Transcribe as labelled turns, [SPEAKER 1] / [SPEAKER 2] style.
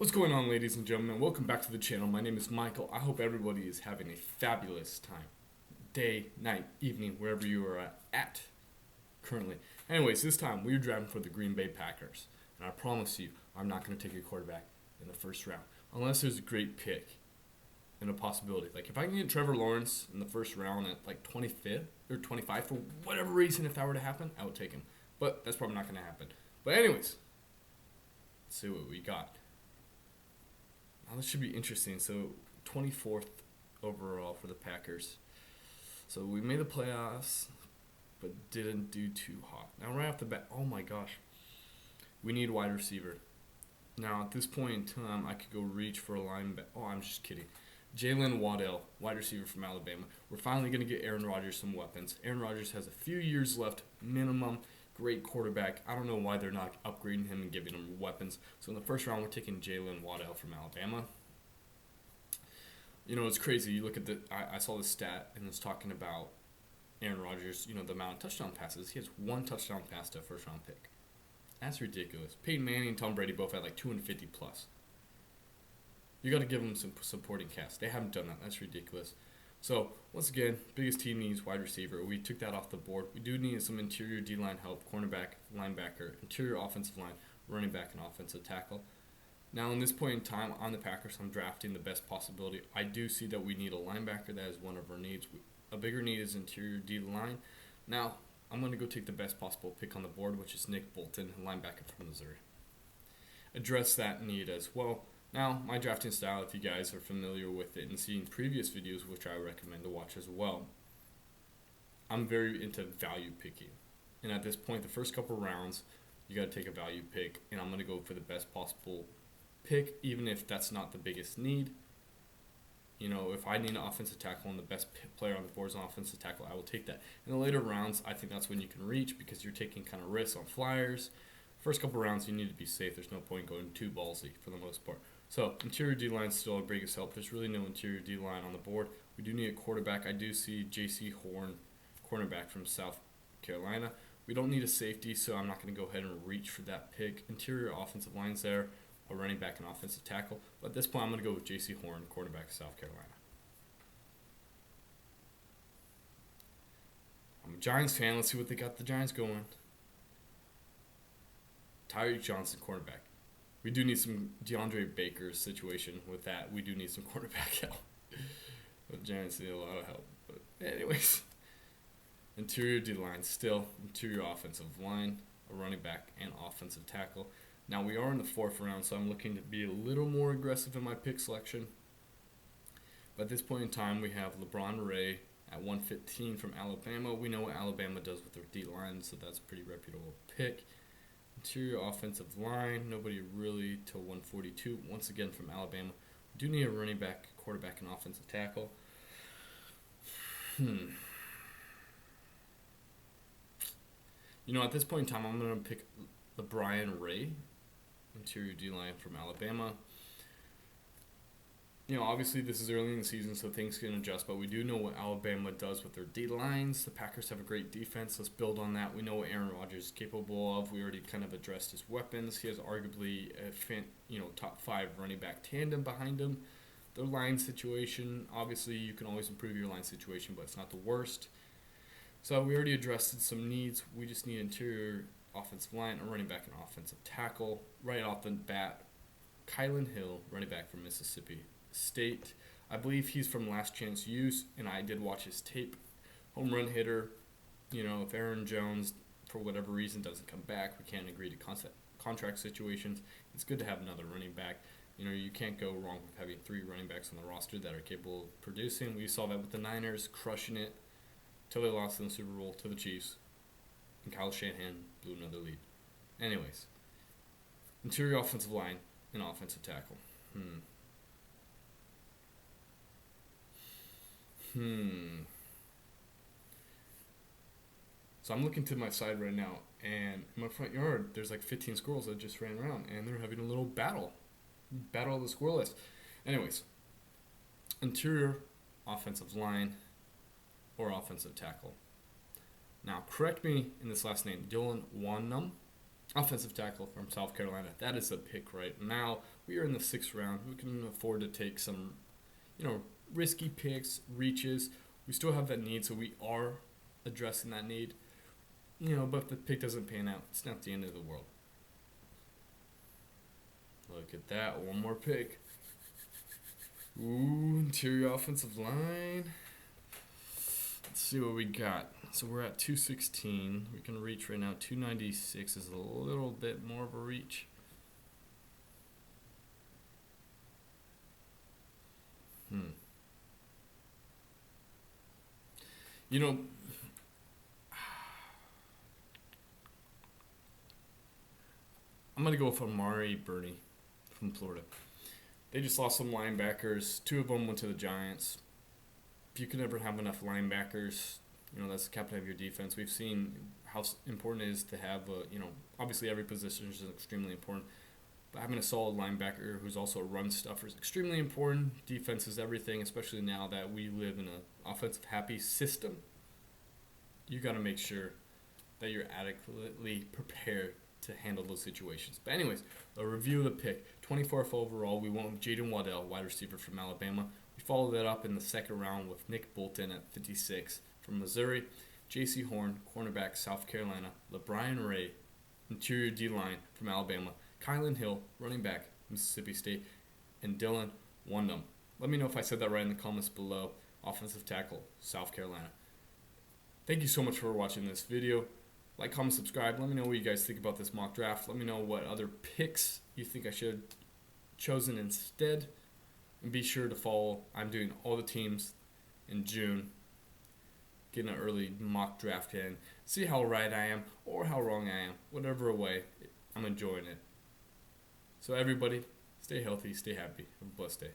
[SPEAKER 1] What's going on, ladies and gentlemen? Welcome back to the channel. My name is Michael. I hope everybody is having a fabulous time. Day, night, evening, wherever you are at currently. Anyways, this time we're driving for the Green Bay Packers. And I promise you, I'm not going to take a quarterback in the first round. Unless there's a great pick and a possibility. Like, if I can get Trevor Lawrence in the first round at like 25th or 25 for whatever reason, if that were to happen, I would take him. But that's probably not going to happen. But anyways, let's see what we got. Now, this should be interesting. So, 24th overall for the Packers. So, we made the playoffs, but didn't do too hot. Now, right off the bat, oh my gosh. We need wide receiver. Now, at this point in time, I could go reach for a linebacker. Oh, I'm just kidding. Jalen Waddell, wide receiver from Alabama. We're finally going to get Aaron Rodgers some weapons. Aaron Rodgers has a few years left, minimum. Great quarterback. I don't know why they're not upgrading him and giving him weapons. So in the first round, we're taking Jalen Waddell from Alabama. You know, it's crazy. You look at I saw this stat, and it's talking about Aaron Rodgers, the amount of touchdown passes. He has one touchdown pass to a first-round pick. That's ridiculous. Peyton Manning and Tom Brady both had like 250 plus. You got to give them some supporting cast. They haven't done that. That's ridiculous. So, once again, biggest team needs wide receiver. We took that off the board. We do need some interior D-line help, cornerback, linebacker, interior offensive line, running back, and offensive tackle. Now, in this point in time, on the Packers, I'm drafting the best possibility. I do see that we need a linebacker. That is one of our needs. A bigger need is interior D-line. Now, I'm going to go take the best possible pick on the board, which is Nick Bolton, linebacker from Missouri. Address that need as well. Now, my drafting style, if you guys are familiar with it and seen previous videos, which I recommend to watch as well, I'm very into value picking. And at this point, the first couple rounds, you got to take a value pick, and I'm going to go for the best possible pick, even if that's not the biggest need. If I need an offensive tackle and the best player on the board is an offensive tackle, I will take that. In the later rounds, I think that's when you can reach because you're taking kind of risks on flyers. First couple rounds, you need to be safe. There's no point going too ballsy for the most part. So, interior D-line is still our biggest help. There's really no interior D-line on the board. We do need a quarterback. I do see J.C. Horn, cornerback from South Carolina. We don't need a safety, so I'm not going to go ahead and reach for that pick. Interior offensive line's there, a running back and offensive tackle. But at this point, I'm going to go with J.C. Horn, quarterback of South Carolina. I'm a Giants fan. Let's see what they got the Giants going. Tyreek Johnson, cornerback. We do need some DeAndre Baker's situation with that. We do need some quarterback help. The Giants need a lot of help. But anyways, interior D-line still, interior offensive line, a running back, and offensive tackle. Now we are in the fourth round, so I'm looking to be a little more aggressive in my pick selection. But at this point in time, we have LeBron Ray at 115 from Alabama. We know what Alabama does with their D-line, so that's a pretty reputable pick. Interior offensive line, nobody really till 142. Once again from Alabama. We do need a running back, quarterback, and offensive tackle. At this point in time, I'm going to pick LeBron Ray, interior D-line from Alabama. Obviously this is early in the season, so things can adjust, but we do know what Alabama does with their D-lines. The Packers have a great defense. Let's build on that. We know what Aaron Rodgers is capable of. We already kind of addressed his weapons. He has arguably a top 5 running back tandem behind him. Their line situation, obviously you can always improve your line situation, but it's not the worst. So we already addressed some needs. We just need interior offensive line, a running back, and offensive tackle. Right off the bat, Kylan Hill, running back from Mississippi State. I believe he's from Last Chance Use, and I did watch his tape. Home run hitter. If Aaron Jones, for whatever reason, doesn't come back, we can't agree to contract situations. It's good to have another running back. You can't go wrong with having 3 running backs on the roster that are capable of producing. We saw that with the Niners, crushing it till they lost in the Super Bowl to the Chiefs. And Kyle Shanahan blew another lead. Anyways, interior offensive line and offensive tackle. So I'm looking to my side right now, and in my front yard, there's like 15 squirrels that just ran around, and they're having a little battle of the squirrel list. Anyways, interior offensive line or offensive tackle. Now, correct me in this last name, Dylan Wonnum, offensive tackle from South Carolina. That is a pick right now. we are in the 6th round. We can afford to take some, risky picks, reaches. We still have that need, so we are addressing that need. But if the pick doesn't pan out, it's not the end of the world. Look at that. One more pick. Ooh, interior offensive line. Let's see what we got. So we're at 216. We can reach right now. 296 is a little bit more of a reach. I'm going to go for Amari Burney from Florida. They just lost some linebackers. 2 of them went to the Giants. If you can never have enough linebackers, that's the captain of your defense. We've seen how important it is to have, obviously every position is extremely important. But having a solid linebacker who's also a run stuffer is extremely important. Defense is everything, especially now that we live in an offensive-happy system. You got to make sure that you're adequately prepared to handle those situations. But anyways, a review of the pick. 24th overall, we went with Jaden Waddell, wide receiver from Alabama. We followed that up in the 2nd round with Nick Bolton at 56 from Missouri. J.C. Horn, cornerback, South Carolina. LeBron Ray, interior D-line from Alabama. Kylan Hill, running back, Mississippi State. And Dylan Wondum. Let me know if I said that right in the comments below. Offensive tackle, South Carolina. Thank you so much for watching this video. Like, comment, subscribe. Let me know what you guys think about this mock draft. Let me know what other picks you think I should have chosen instead. And be sure to follow. I'm doing all the teams in June. Getting an early mock draft in. See how right I am or how wrong I am. Whatever way, I'm enjoying it. So everybody, stay healthy, stay happy. Have a blessed day.